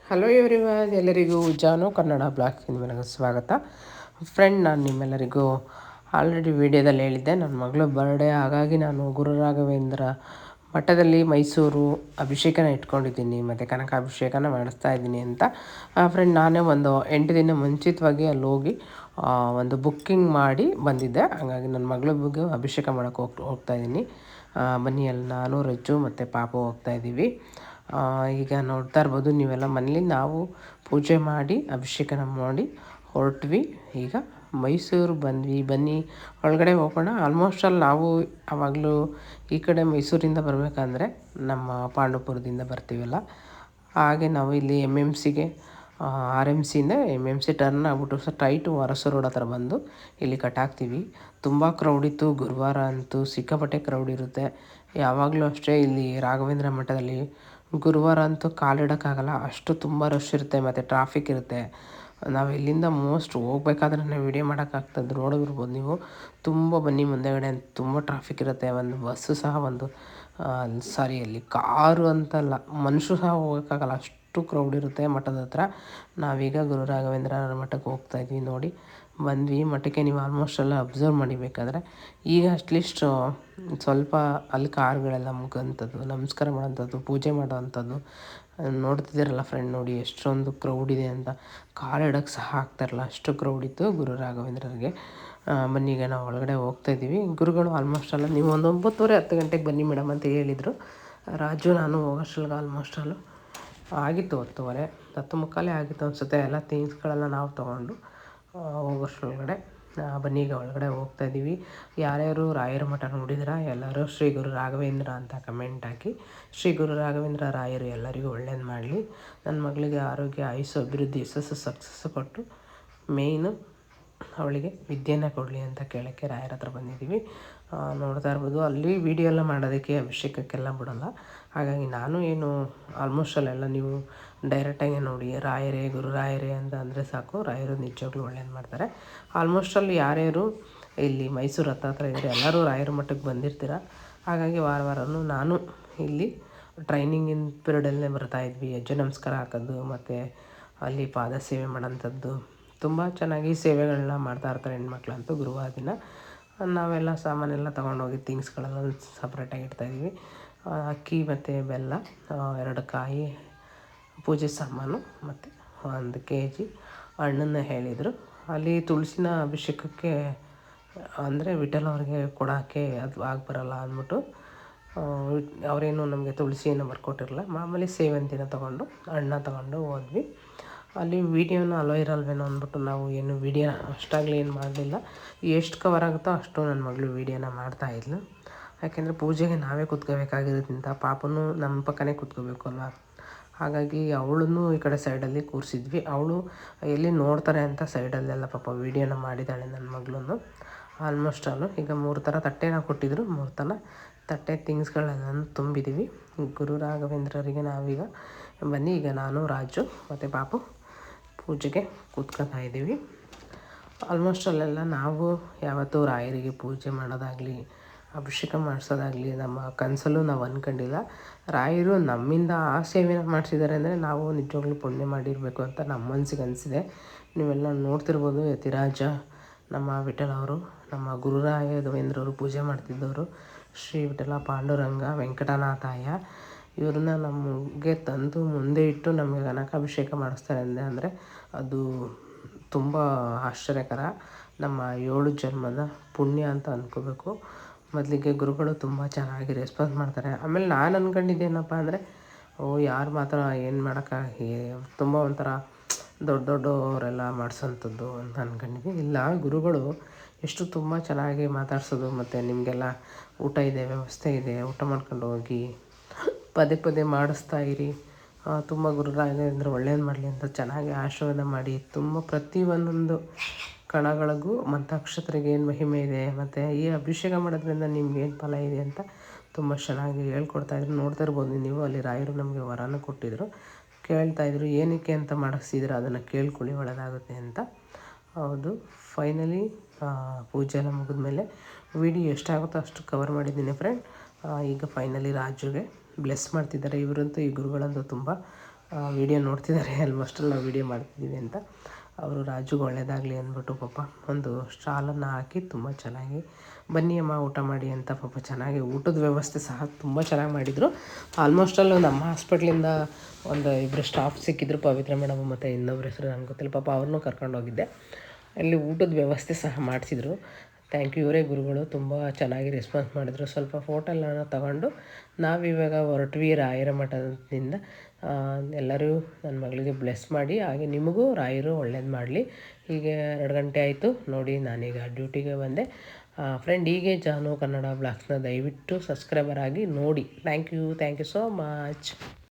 Hello everyone, ಎಲ್ಲರಿಗೂ ಜಾನು ಕನ್ನಡ ಬ್ಲಾಗ್ಸ್ಗೆ ನಿಮಗೆ ಸ್ವಾಗತ. ಫ್ರೆಂಡ್, ನಾನು ನಿಮ್ಮೆಲ್ಲರಿಗೂ ಆಲ್ರೆಡಿ ವಿಡಿಯೋದಲ್ಲಿ ಹೇಳಿದ್ದೆ, ನನ್ನ ಮಗಳು ಬರ್ಡೇ, ಹಾಗಾಗಿ ನಾನು ಗುರು ರಾಘವೇಂದ್ರ ಮಠದಲ್ಲಿ ಮೈಸೂರು ಅಭಿಷೇಕನ ಇಟ್ಕೊಂಡಿದ್ದೀನಿ ಮತ್ತು ಕನಕಾಭಿಷೇಕನ ಮಾಡಿಸ್ತಾ ಇದ್ದೀನಿ ಅಂತ. ಫ್ರೆಂಡ್, ನಾನೇ ಒಂದು 8 ದಿನ ಮುಂಚಿತವಾಗಿ ಅಲ್ಲಿ ಹೋಗಿ ಒಂದು ಬುಕ್ಕಿಂಗ್ ಮಾಡಿ ಬಂದಿದ್ದೆ. ಹಾಗಾಗಿ ನನ್ನ ಮಗಳ ಬಗ್ಗೆ ಅಭಿಷೇಕ ಮಾಡೋಕ್ಕೆ ಹೋಗ್ತಾಯಿದ್ದೀನಿ. ಬನ್ನಿ, ಅಲ್ಲಿ ನಾನು, ರಜ್ಜು ಮತ್ತು ಪಾಪು ಹೋಗ್ತಾಯಿದ್ದೀವಿ. ಈಗ ನೋಡ್ತಾ ಇರ್ಬೋದು ನೀವೆಲ್ಲ ಮನೇಲಿ. ನಾವು ಪೂಜೆ ಮಾಡಿ ಅಭಿಷೇಕನ ಮಾಡಿ ಹೊರಟ್ವಿ. ಈಗ ಮೈಸೂರು ಬಂದ್ವಿ. ಬನ್ನಿ ಒಳಗಡೆ ಹೋಗೋಣ. ಆಲ್ಮೋಸ್ಟ್ ಅಲ್ಲಿ ನಾವು ಆವಾಗಲೂ ಈ ಕಡೆ ಮೈಸೂರಿಂದ ಬರಬೇಕಂದ್ರೆ ನಮ್ಮ ಪಾಂಡವಪುರದಿಂದ ಬರ್ತೀವಲ್ಲ, ಹಾಗೆ ನಾವು ಇಲ್ಲಿ MMCಗೆ RMCಯಿಂದ MMC ಟರ್ನ್ ಆಗ್ಬಿಟ್ಟು ಸ್ಟ್ರೈಟು ಅರಸು ರೋಡ್ ಹತ್ರ ಬಂದು ಇಲ್ಲಿ ಕಟ್ಟಾಗ್ತೀವಿ. ತುಂಬ ಕ್ರೌಡ್ ಇತ್ತು. ಗುರುವಾರ ಅಂತೂ ಸಿಕ್ಕಾಪಟ್ಟೆ ಕ್ರೌಡ್ ಇರುತ್ತೆ. ಯಾವಾಗಲೂ ಅಷ್ಟೇ ಇಲ್ಲಿ ರಾಘವೇಂದ್ರ ಮಠದಲ್ಲಿ ಗುರುವಾರ ಅಂತೂ ಕಾಲಿಡೋಕ್ಕಾಗಲ್ಲ, ಅಷ್ಟು ತುಂಬ ರಶ್ ಇರುತ್ತೆ ಮತ್ತು ಟ್ರಾಫಿಕ್ ಇರುತ್ತೆ. ನಾವು ಇಲ್ಲಿಂದ ಮೋಸ್ಟ್ ಹೋಗ್ಬೇಕಾದ್ರೆ ವೀಡಿಯೋ ಮಾಡೋಕ್ಕಾಗ್ತದೆ, ನೋಡಿರ್ಬೋದು ನೀವು. ತುಂಬ ಬನ್ನಿ ಮುಂದೆಗಡೆ ತುಂಬ ಟ್ರಾಫಿಕ್ ಇರುತ್ತೆ. ಒಂದು ಬಸ್ಸು ಸಹ ಅಲ್ಲಿ ಕಾರು ಅಂತಲ್ಲ, ಮನುಷ್ಯರು ಸಹ ಹೋಗೋಕ್ಕಾಗಲ್ಲ, ಅಷ್ಟು ಕ್ರೌಡ್ ಇರುತ್ತೆ ಮಠದ ಹತ್ರ. ನಾವೀಗ ಗುರು ರಾಘವೇಂದ್ರ ಮಠಕ್ಕೆ ಹೋಗ್ತಾಯಿದ್ವಿ. ನೋಡಿ ಬಂದ್ವಿ ಮಠಕ್ಕೆ. ನೀವು ಆಲ್ಮೋಸ್ಟ್ ಎಲ್ಲ ಅಬ್ಸರ್ವ್ ಮಾಡಿಬೇಕಾದ್ರೆ ಈಗ ಅಟ್ಲೀಸ್ಟ್ ಸ್ವಲ್ಪ ಅಲ್ಲಿ ಕಾರುಗಳೆಲ್ಲ ಮುಖಂಥದ್ದು, ನಮಸ್ಕಾರ ಮಾಡೋಂಥದ್ದು, ಪೂಜೆ ಮಾಡೋವಂಥದ್ದು ನೋಡ್ತಿದ್ದೀರಲ್ಲ ಫ್ರೆಂಡ್. ನೋಡಿ ಎಷ್ಟೊಂದು ಕ್ರೌಡ್ ಇದೆ ಅಂತ. ಕಾಲಿಡೋಕ್ಕೆ ಸಹ ಆಗ್ತಾಯಿರಲ್ಲ, ಅಷ್ಟು ಕ್ರೌಡ್ ಇತ್ತು ಗುರು ರಾಘವೇಂದ್ರರಿಗೆ. ಬನ್ನಿ, ಈಗ ನಾವು ಒಳಗಡೆ ಹೋಗ್ತಾಯಿದ್ದೀವಿ. ಗುರುಗಳು ಆಲ್ಮೋಸ್ಟ್ ಅಲ್ಲ ನೀವು ಒಂದು 9:30-10 ಗಂಟೆಗೆ ಬನ್ನಿ ಮೇಡಮ್ ಅಂತ ಹೇಳಿದರು. ರಾಜು ನಾನು ಹೋಗೋಷ್ಟೊಳಗೆ ಆಲ್ಮೋಸ್ಟ್ ಅಲ್ಲೂ ಆಗಿತ್ತು 10:30, 10:45 ಆಗಿತ್ತು ಅನಿಸುತ್ತೆ. ಎಲ್ಲ ಥಿಂಗ್ಸ್ಗಳೆಲ್ಲ ನಾವು ತೊಗೊಂಡು ಹೋಗೋಷ್ಟರೊಳಗಡೆ. ಬನ್ನಿ, ಈಗ ಒಳಗಡೆ ಹೋಗ್ತಾಯಿದ್ದೀವಿ. ಯಾರ್ಯಾರು ರಾಯರ ಮಠ ನೋಡಿದಿರಾ ಎಲ್ಲರೂ ಶ್ರೀ ಗುರು ರಾಘವೇಂದ್ರ ಅಂತ ಕಮೆಂಟ್ ಹಾಕಿ. ಶ್ರೀ ಗುರು ರಾಘವೇಂದ್ರ ರಾಯರು ಎಲ್ಲರಿಗೂ ಒಳ್ಳೇದು ಮಾಡಲಿ. ನನ್ನ ಮಗಳಿಗೆ ಆರೋಗ್ಯ, ಆಯುಸ್ಸು, ಅಭಿವೃದ್ಧಿ, ಯಶಸ್ಸು, ಸಕ್ಸಸ್ಸು ಕೊಟ್ಟು ಮೇಯ್ನು ಅವಳಿಗೆ ವಿದ್ಯೆನ ಕೊಡಲಿ ಅಂತ ಕೇಳೋಕ್ಕೆ ರಾಯರ ಹತ್ರ ಬಂದಿದ್ದೀವಿ. ನೋಡ್ತಾ ಇರ್ಬೋದು, ಅಲ್ಲಿ ವೀಡಿಯೋ ಎಲ್ಲ ಮಾಡೋದಕ್ಕೆ ಅಭಿಷೇಕಕ್ಕೆಲ್ಲ ಬಿಡೋಲ್ಲ. ಹಾಗಾಗಿ ನಾನು ಏನು ಆಲ್ಮೋಸ್ಟ್ ಅಲ್ಲೆಲ್ಲ ನೀವು ಡೈರೆಕ್ಟಾಗಿ ನೋಡಿ ರಾಯರೇ ಗುರು ರಾಯರೇ ಅಂತ ಅಂದರೆ ಸಾಕು, ರಾಯರು ನಿಜವಾಗ್ಲೂ ಒಳ್ಳೇದು ಮಾಡ್ತಾರೆ. ಆಲ್ಮೋಸ್ಟ್ ಅಲ್ಲಿ ಯಾರ್ಯಾರು ಇಲ್ಲಿ ಮೈಸೂರು ಹತ್ರ ಇದ್ದರೆ ಎಲ್ಲರೂ ರಾಯರ ಮಠಕ್ಕೆ ಬಂದಿರ್ತೀರ. ಹಾಗಾಗಿ ವಾರನೂ ನಾನು ಇಲ್ಲಿ ಟ್ರೈನಿಂಗಿನ ಪೀರಿಯಡಲ್ಲೇ ಬರ್ತಾಯಿದ್ವಿ. ಹೆಜ್ಜೆ ನಮಸ್ಕಾರ ಹಾಕೋದು ಮತ್ತು ಅಲ್ಲಿ ಪಾದ ಸೇವೆ ಮಾಡೋಂಥದ್ದು ತುಂಬ ಚೆನ್ನಾಗಿ ಸೇವೆಗಳನ್ನ ಮಾಡ್ತಾಯಿರ್ತಾರೆ ಹೆಣ್ಮಕ್ಳಂತೂ. ಗುರುವಾರ ದಿನ ನಾವೆಲ್ಲ ಸಾಮಾನೆಲ್ಲ ತೊಗೊಂಡೋಗಿ ಥಿಂಗ್ಸ್ಗಳೆಲ್ಲ ಸಪ್ರೇಟಾಗಿ ಇಡ್ತಾಯಿದ್ವಿ. ಅಕ್ಕಿ ಮತ್ತು ಬೆಲ್ಲ, 2 ಕಾಯಿ, ಪೂಜೆ ಸಾಮಾನು ಮತ್ತು 1 kg ಹಣ್ಣನ್ನು ಹೇಳಿದರು. ಅಲ್ಲಿ ತುಳಸಿನ ಅಭಿಷೇಕಕ್ಕೆ ಅಂದರೆ ವಿಠಲ್ ಅವ್ರಿಗೆ ಕೊಡೋಕ್ಕೆ ಅದು ಬರಲ್ಲ ಅಂದ್ಬಿಟ್ಟು ಅವರೇನು ನಮಗೆ ತುಳಸಿಯನ್ನು ಬರ್ಕೊಟ್ಟಿರಲ್ಲ. ಮಾಮೂಲಿ ಸೇವಂತಿನ ತೊಗೊಂಡು ಹಣ್ಣು ತೊಗೊಂಡು ಹೋದ್ವಿ. ಅಲ್ಲಿ ವೀಡಿಯೋನ ಅಲೋ ಇರಲ್ವೇನೋ ಅಂದ್ಬಿಟ್ಟು ನಾವು ಏನು ವೀಡಿಯೋ ಅಷ್ಟಾಗಲಿ ಏನು ಮಾಡಲಿಲ್ಲ. ಎಷ್ಟು ಕವರ್ ಆಗುತ್ತೋ ಅಷ್ಟು ನನ್ನ ಮಗಳು ವೀಡಿಯೋನ ಮಾಡ್ತಾಯಿದ್ಲು. ಯಾಕೆಂದರೆ ಪೂಜೆಗೆ ನಾವೇ ಕೂತ್ಕೋಬೇಕಾಗಿರೋದ್ರಿಂದ ಪಾಪನೂ ನಮ್ಮ ಪಕ್ಕನೇ ಕೂತ್ಕೋಬೇಕು ಅಲ್ವ. ಹಾಗಾಗಿ ಅವಳನ್ನು ಈ ಕಡೆ ಸೈಡಲ್ಲಿ ಕೂರಿಸಿದ್ವಿ. ಅವಳು ಎಲ್ಲಿ ನೋಡ್ತಾರೆ ಅಂತ ಸೈಡಲ್ಲೆಲ್ಲ ಪಾಪ ವೀಡಿಯೋನ ಮಾಡಿದ್ದಾಳೆ ನನ್ನ ಮಗಳನ್ನು. ಆಲ್ಮೋಸ್ಟ್ ಅಲ್ಲೂ ಈಗ 3 ಥರ ತಟ್ಟೆನ ಕೊಟ್ಟಿದ್ದರು. 3 ಥರ ತಟ್ಟೆ ಥಿಂಗ್ಸ್ಗಳೆಲ್ಲನೂ ತುಂಬಿದ್ದೀವಿ. ಗುರು ರಾಘವೇಂದ್ರರಿಗೆ ನಾವೀಗ ಬನ್ನಿ, ಈಗ ನಾನು, ರಾಜು ಮತ್ತು ಪಾಪು ಪೂಜೆಗೆ ಕೂತ್ಕೊತಾ ಇದ್ದೀವಿ. ಆಲ್ಮೋಸ್ಟ್ ಅಲ್ಲೆಲ್ಲ ನಾವು ಯಾವತ್ತೂ ರಾಯರಿಗೆ ಪೂಜೆ ಮಾಡೋದಾಗಲಿ ಅಭಿಷೇಕ ಮಾಡಿಸೋದಾಗಲಿ ನಮ್ಮ ಕನಸಲ್ಲೂ ನಾವು ಅಂದ್ಕೊಂಡಿಲ್ಲ. ರಾಯರು ನಮ್ಮಿಂದ ಆ ಸೇವೆನ ಮಾಡಿಸಿದ್ದಾರೆ ಅಂದರೆ ನಾವು ನಿಜವಾಗ್ಲೂ ಪುಣ್ಯ ಮಾಡಿರಬೇಕು ಅಂತ ನಮ್ಮ ಮನಸ್ಸಿಗೆ ಅನಿಸಿದೆ. ನೀವೆಲ್ಲ ನೋಡ್ತಿರ್ಬೋದು, ಯತಿರಾಜ ನಮ್ಮ ವಿಠಲ ಅವರು, ನಮ್ಮ ಗುರು ರಾಘವೇಂದ್ರವರು ಪೂಜೆ ಮಾಡ್ತಿದ್ದವರು, ಶ್ರೀ ವಿಠಲ ಪಾಂಡುರಂಗ ವೆಂಕಟನಾಥಾಯ, ಇವ್ರನ್ನ ನಮಗೆ ತಂದು ಮುಂದೆ ಇಟ್ಟು ನಮಗೆ ಕನಕಾಭಿಷೇಕ ಮಾಡಿಸ್ತಾರೆ ಅಂದರೆ ಅದು ತುಂಬ ಆಶ್ಚರ್ಯಕರ. ನಮ್ಮ 7 ಜನ್ಮದ ಪುಣ್ಯ ಅಂತ ಅಂದ್ಕೋಬೇಕು. ಮೊದಲಿಗೆ ಗುರುಗಳು ತುಂಬ ಚೆನ್ನಾಗಿ ರೆಸ್ಪಾನ್ಸ್ ಮಾಡ್ತಾರೆ. ಆಮೇಲೆ ನಾನು ಅಂದ್ಕೊಂಡಿದ್ದೇನಪ್ಪ ಅಂದರೆ ಯಾರು ಮಾತ್ರ ಏನು ಮಾಡೋಕ್ಕಾಗಿ ತುಂಬ ಒಂಥರ ದೊಡ್ಡವರೆಲ್ಲ ಮಾಡಿಸೋಂಥದ್ದು ಅಂತ ಅಂದ್ಕೊಂಡಿದ್ವಿ. ಇಲ್ಲ, ಗುರುಗಳು ಎಷ್ಟು ತುಂಬ ಚೆನ್ನಾಗಿ ಮಾತಾಡ್ಸೋದು ಮತ್ತು ನಿಮಗೆಲ್ಲ ಊಟ ಇದೆ, ವ್ಯವಸ್ಥೆ ಇದೆ, ಊಟ ಮಾಡ್ಕೊಂಡು ಹೋಗಿ, ಪದೇ ಪದೇ ಮಾಡಿಸ್ತಾ ಇರಿ, ತುಂಬ ಗುರು ರಾಘವೇಂದ್ರ ಒಳ್ಳೇದು ಮಾಡಲಿ ಅಂತ ಚೆನ್ನಾಗಿ ಆಶೀರ್ವಾದ ಮಾಡಿ, ತುಂಬ ಪ್ರತಿಯೊಂದೊಂದು ಕಣಗಳಿಗೂ ಮತ್ತು ಅಕ್ಷತೆಗೆ ಏನು ಮಹಿಮೆ ಇದೆ ಮತ್ತು ಈ ಅಭಿಷೇಕ ಮಾಡೋದ್ರಿಂದ ನಿಮ್ಗೇನು ಫಲ ಇದೆ ಅಂತ ತುಂಬ ಚೆನ್ನಾಗಿ ಹೇಳ್ಕೊಡ್ತಾಯಿದ್ರು. ನೋಡ್ತಾ ಇರ್ಬೋದು ನೀವು, ಅಲ್ಲಿ ರಾಯರು ನಮಗೆ ವರನ ಕೊಟ್ಟಿದ್ದರು. ಕೇಳ್ತಾಯಿದ್ರು ಏನಕ್ಕೆ ಅಂತ ಮಾಡಿಸ್ತಿದ್ರು, ಅದನ್ನು ಕೇಳ್ಕೊಳ್ಳಿ ಒಳ್ಳೆಯದಾಗುತ್ತೆ ಅಂತ. ಹೌದು, ಫೈನಲಿ ಪೂಜೆ ಎಲ್ಲ ಮುಗಿದ್ಮೇಲೆ ವೀಡಿಯೋ ಎಷ್ಟಾಗುತ್ತೋ ಅಷ್ಟು ಕವರ್ ಮಾಡಿದ್ದೀನಿ ಫ್ರೆಂಡ್. ಈಗ ಫೈನಲಿ ರಾಜುಗೆ ಬ್ಲೆಸ್ ಮಾಡ್ತಿದ್ದಾರೆ. ಇವರಂತೂ ಈ ಗುರುಗಳಂತೂ ತುಂಬ ವೀಡಿಯೋ ನೋಡ್ತಿದ್ದಾರೆ ಆಲ್ಮೋಸ್ಟ್ ನಾವು ವೀಡಿಯೋ ಮಾಡ್ತಿದ್ದೀವಿ ಅಂತ. ಅವರು ರಾಜುಗೆ ಒಳ್ಳೆಯದಾಗಲಿ ಅಂದ್ಬಿಟ್ಟು ಪಾಪ ಒಂದು ಸ್ಟಾಲನ್ನು ಹಾಕಿ ತುಂಬ ಚೆನ್ನಾಗಿ ಬನ್ನಿ ಅಮ್ಮ ಊಟ ಮಾಡಿ ಅಂತ ಪಾಪ ಚೆನ್ನಾಗಿ ಊಟದ ವ್ಯವಸ್ಥೆ ಸಹ ತುಂಬ ಚೆನ್ನಾಗಿ ಮಾಡಿದರು. ಆಲ್ಮೋಸ್ಟ್ ಅಲ್ಲಿ ನಮ್ಮ ಹಾಸ್ಪಿಟ್ಲಿಂದ ಒಂದು ಇಬ್ಬರು ಸ್ಟಾಫ್ ಸಿಕ್ಕಿದ್ರು, ಪವಿತ್ರ ಮೇಡಮ್ ಮತ್ತು ಇನ್ನೊಬ್ರು ಹೆಸರು ನಂಗೆ ಗೊತ್ತಿಲ್ಲ, ಪಾಪ ಅವ್ರನ್ನೂ ಕರ್ಕೊಂಡೋಗಿದ್ದೆ. ಅಲ್ಲಿ ಊಟದ ವ್ಯವಸ್ಥೆ ಸಹ ಮಾಡಿಸಿದ್ರು. ಥ್ಯಾಂಕ್ ಯು, ಇವರೇ ಗುರುಗಳು, ತುಂಬ ಚೆನ್ನಾಗಿ ರೆಸ್ಪಾನ್ಸ್ ಮಾಡಿದರು. ಸ್ವಲ್ಪ ಫೋಟೋ ಎಲ್ಲ ತಗೊಂಡು ನಾವಿವಾಗ ಹೊರಟ್ವಿ ರಾಯರ ಮಠದಿಂದ. ಎಲ್ಲರೂ ನನ್ನ ಮಗಳಿಗೆ ಬ್ಲೆಸ್ ಮಾಡಿ, ಹಾಗೆ ನಿಮಗೂ ರಾಯರು ಒಳ್ಳೇದು ಮಾಡಲಿ. ಹೀಗೆ 2 ಗಂಟೆ ಆಯಿತು ನೋಡಿ, ನಾನೀಗ ಡ್ಯೂಟಿಗೆ ಬಂದೆ. ಫ್ರೆಂಡ್, ಹೀಗೆ ಜಾನು ಕನ್ನಡ ಬ್ಲಾಗ್ಸ್ನ ದಯವಿಟ್ಟು ಸಬ್ಸ್ಕ್ರೈಬರ್ ಆಗಿ ನೋಡಿ. Thank you so much.